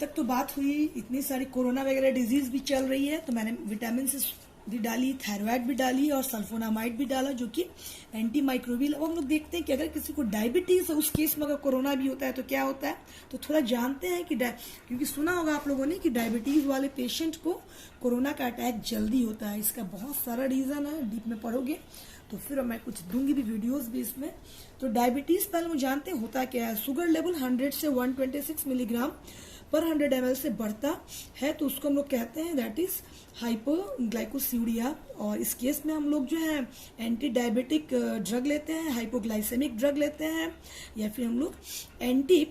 तक तो बात हुई, इतनी सारी कोरोना वगैरह डिजीज भी चल रही है, तो मैंने विटामिन सी भी डाली, थायराइड भी डाली और सल्फोनामाइड भी डाला जो कि एंटी माइक्रोबियल। अब हम लोग देखते हैं कि अगर किसी को डायबिटीज है उस केस में अगर कोरोना भी होता है तो क्या होता है, तो थोड़ा जानते हैं कि क्योंकि सुना होगा आप लोगों ने कि डायबिटीज वाले पेशेंट को कोरोना का अटैक जल्दी होता है। इसका बहुत सारा रीजन है, डीप में पढ़ोगे तो फिर मैं कुछ दूंगी भी वीडियोस भी इसमें। तो डायबिटीज पहले हम जानते हैं होता क्या है। शुगर लेवल 100 से 126 मिलीग्राम पर 100 ml से बढ़ता है तो उसको हम लोग कहते हैं दैट इज हाइपोग्लाइकोसिडिया। और इस केस में हम लोग जो है एंटी डायबिटिक ड्रग लेते हैं, हाइपोग्लाइसेमिक ड्रग लेते हैं, या फिर हम लोग एंटी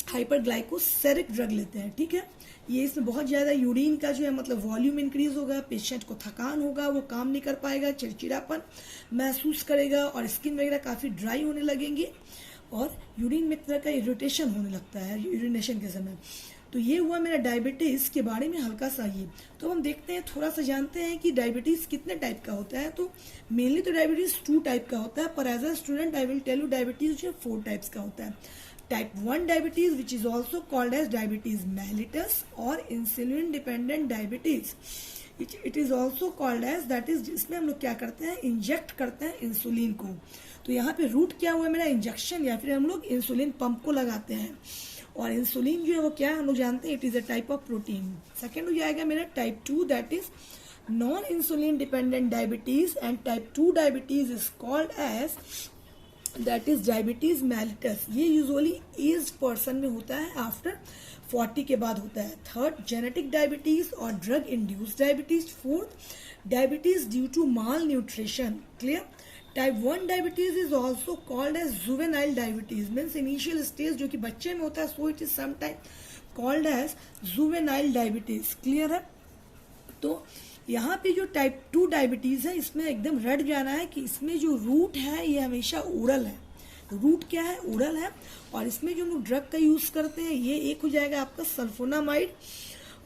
हाइपरग्लाइकोसेरिक ड्रग लेते हैं। ठीक है, ये इसमें बहुत ज्यादा यूरिन का जो है मतलब वॉल्यूम इंक्रीज होगा, पेशेंट को थकान होगा, वो काम नहीं कर पाएगा, चिड़चिड़ापन महसूस करेगा और स्किन वगैरह काफी ड्राई होने लगेंगी और यूरिन में तरह का इरिटेशन होने लगता है यूरिनेशन के समय। तो ये हुआ मेरा डायबिटीज के बारे में हल्का सा ये। तो हम देखते हैं, थोड़ा सा जानते हैं कि डायबिटीज कितने टाइप का होता है। तो मेनली तो डायबिटीज 2 टाइप का होता है, पर as a student I will tell you diabetes जो 4 टाइप्स का होता है। Type 1 diabetes which is also called as diabetes mellitus और insulin dependent diabetes. It is also called as that is, इसमें हम लोग क्या करते हैं, इंजेक्ट करते हैं इंसुलिन को। तो यहाँ पे रूट क्या हुआ मेरा, इंजेक्शन, या फिर हम लोग इंसुलिन पंप को लगाते हैं। और इंसुलिन जो है वो क्या है हम लोग जानते हैं, it is a type of protein. Second हो जाएगा मेरा type 2 that is non insulin dependent diabetes and type 2 diabetes is called as that is diabetes mellitus. ये यूजुअली एज पर्सन में होता है, आफ्टर 40 के बाद होता है। थर्ड जेनेटिक डायबिटीज और drug induced diabetes. Fourth diabetes due to malnutrition. Clear. Type 1 diabetes is also called as juvenile diabetes, means initial stage जो कि बच्चे में होता है, so it is sometime called as juvenile diabetes. Clear है। तो यहाँ पे जो टाइप 2 डायबिटीज है इसमें एकदम रट जाना है कि इसमें जो रूट है ये हमेशा ओरल है। रूट क्या है, ओरल है। और इसमें जो हम लोग ड्रग का यूज करते हैं ये एक हो जाएगा आपका सल्फोनामाइड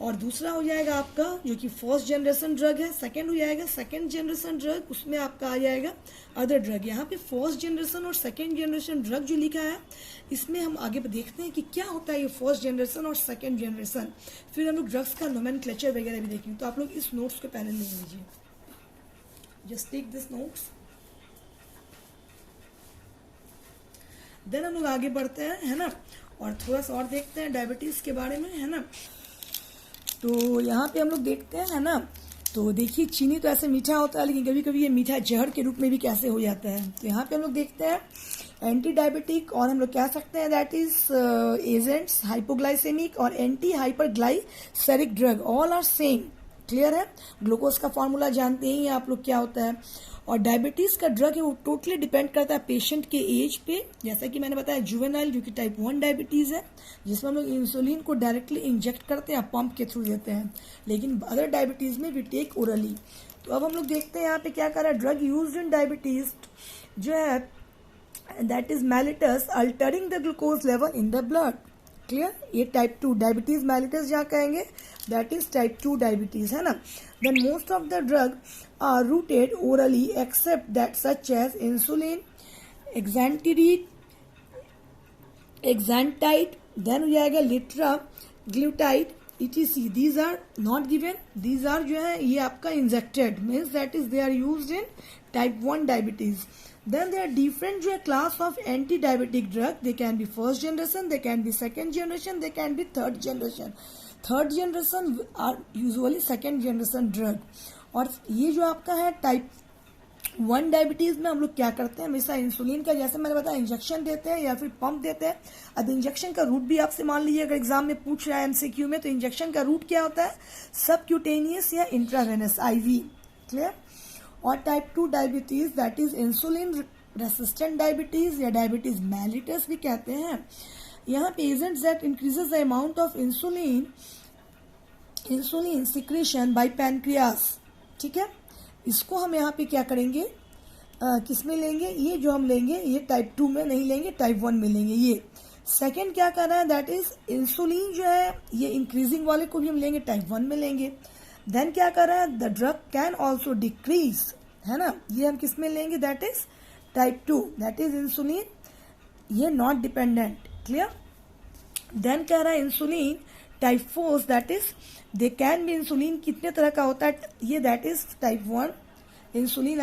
और दूसरा हो जाएगा आपका जो कि फर्स्ट जनरेशन ड्रग है। सेकंड हो जाएगा सेकंड जनरेशन ड्रग, उसमें आपका आ जाएगा अदर ड्रग। यहाँ पे फर्स्ट जनरेशन और सेकंड जनरेशन ड्रग जो लिखा है इसमें हम आगे देखते हैं कि क्या होता है ये फर्स्ट जनरेशन और सेकंड जनरेशन। फिर हम लोग ड्रग्स का नोमेनक्लेचर वगैरह भी देखेंगे। तो आप लोग इस नोट्स को पहले ले लीजिए, just take this notes. Then हम लोग आगे बढ़ते हैं, है ना, और थोड़ा सा और देखते हैं डायबिटीज के बारे में, है ना। तो यहाँ पे हम लोग देखते हैं, है ना, तो देखिए चीनी तो ऐसे मीठा होता है लेकिन कभी कभी ये मीठा जहर के रूप में भी कैसे हो जाता है। तो यहाँ पे हम लोग देखते हैं एंटी डायबिटिक और हम लोग कह सकते हैं दैट इज एजेंट्स हाइपोग्लाइसेमिक और anti hyperglycemic drug, all are same. Clear है। ग्लूकोज का फॉर्मूला जानते ही आप लोग क्या होता है। और डायबिटीज का ड्रग है वो टोटली डिपेंड करता है पेशेंट के एज पे। जैसा कि मैंने बताया जुवेनाइल जो कि टाइप 1 डायबिटीज है जिसमें हम लोग इंसुलिन को डायरेक्टली इंजेक्ट करते हैं, पंप के थ्रू देते हैं, लेकिन अदर डायबिटीज में वी टेक ओरली। तो अब हम लोग देखते हैं यहाँ पे क्या कर रहा है, ड्रग यूज्ड इन डायबिटीज जो है that is mellitus altering the glucose level in the blood. Clear. ये टाइप 2 डायबिटीज मेलिटस जहाँ कहेंगे दैट इज टाइप 2 डायबिटीज, है ना। Then most of the drug are routed orally except that such as insulin, exenatide, then हो जाएगा liraglutide etc. These are not given. These are जो है ये आपका injected, means that is they are used in type 1 diabetes. Then there are different जो है class of anti-diabetic drug. They can be first generation, they can be second generation, they can be third generation. Third generation are usually second generation drug. और ये जो आपका है type 1 diabetes में हम लोग क्या करते हैं, हमेशा इंसुलिन का जैसे मैंने बताया इंजेक्शन देते हैं या फिर पंप देते हैं। अब इंजेक्शन का रूट भी आपसे मान लीजिए अगर एग्जाम में पूछ रहा है एमसीक्यू में, तो इंजेक्शन का रूट क्या होता है, सबक्यूटेनियस या इंट्रावेनस आईवी। क्लियर। और type 2 diabetes that is insulin resistant diabetes या डायबिटीज मेलिटस भी कहते हैं। यहाँ पे agents that increases the amount of insulin secretion by pancreas. ठीक है। इसको हम यहाँ पे क्या करेंगे, किस में लेंगे, ये जो हम लेंगे ये टाइप 2 में नहीं लेंगे, टाइप 1 में लेंगे। ये सेकेंड क्या कर रहा है दैट इज इंसुलिन जो है ये इंक्रीजिंग वाले को भी हम लेंगे, टाइप 1 में लेंगे। देन क्या कर रहा है, the drug can also decrease, है ना, ये हम किस में लेंगे, that is type 2, that is insulin, ये नॉट डिपेंडेंट। क्लियर। देन कह रहा है insulin type 4 that is they can be insulin कितने तरह का होता है ये, that is type 1 insulin.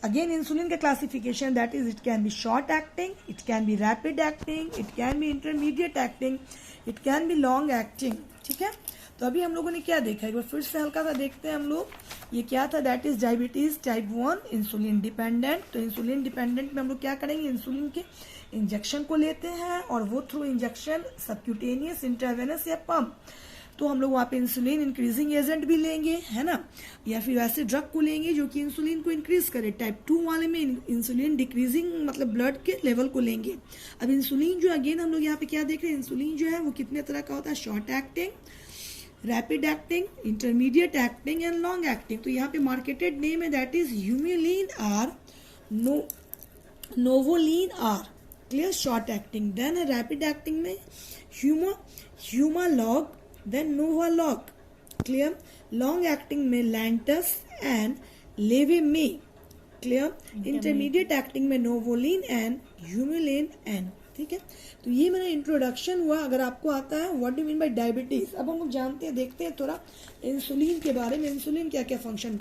Again insulin का classification that is it can be short acting, it can be rapid acting, it can B intermediate acting, it can B long acting. ठीक है, तो अभी हम लोगों ने क्या देखा, एक बार फिर से हल्का सा देखते हैं हम लोग। ये क्या था, that is diabetes type 1 insulin dependent. तो इंसुलिन डिपेंडेंट में हम लोग क्या करेंगे, इंसुलिन के इंजेक्शन को लेते हैं और वो थ्रू इंजेक्शन सबक्यूटेनियस, इंट्रावेनस या पंप, तो हम लोग वहाँ पे इंसुलिन इंक्रीजिंग एजेंट भी लेंगे, है ना, या फिर वैसे ड्रग को लेंगे जो कि इंसुलिन को इंक्रीज करे। टाइप 2 वाले में इंसुलिन डिक्रीजिंग मतलब ब्लड के लेवल को लेंगे। अब इंसुलिन जो अगेन हम लोग यहाँ पे क्या देख रहे हैं, इंसुलिन जो है वो कितने तरह का होता है, short acting, rapid acting, intermediate acting and long acting. तो यहाँ पे मार्केटेड नेम है that is Humulin R, Novolin R, clear, short acting. Then rapid acting में Humalog, then NovoLog, clear. Long acting में Lantus and Levemir, clear. Intermediate acting में Novolin and Humulin and. ठीक है, तो ये मेरा इंट्रोडक्शन हुआ। अगर आपको आता है what do mean by diabetes, अब हम लोग जानते हैं, देखते हैं थोड़ा इंसुलिन के बारे में, इंसुलिन क्या क्या फंक्शन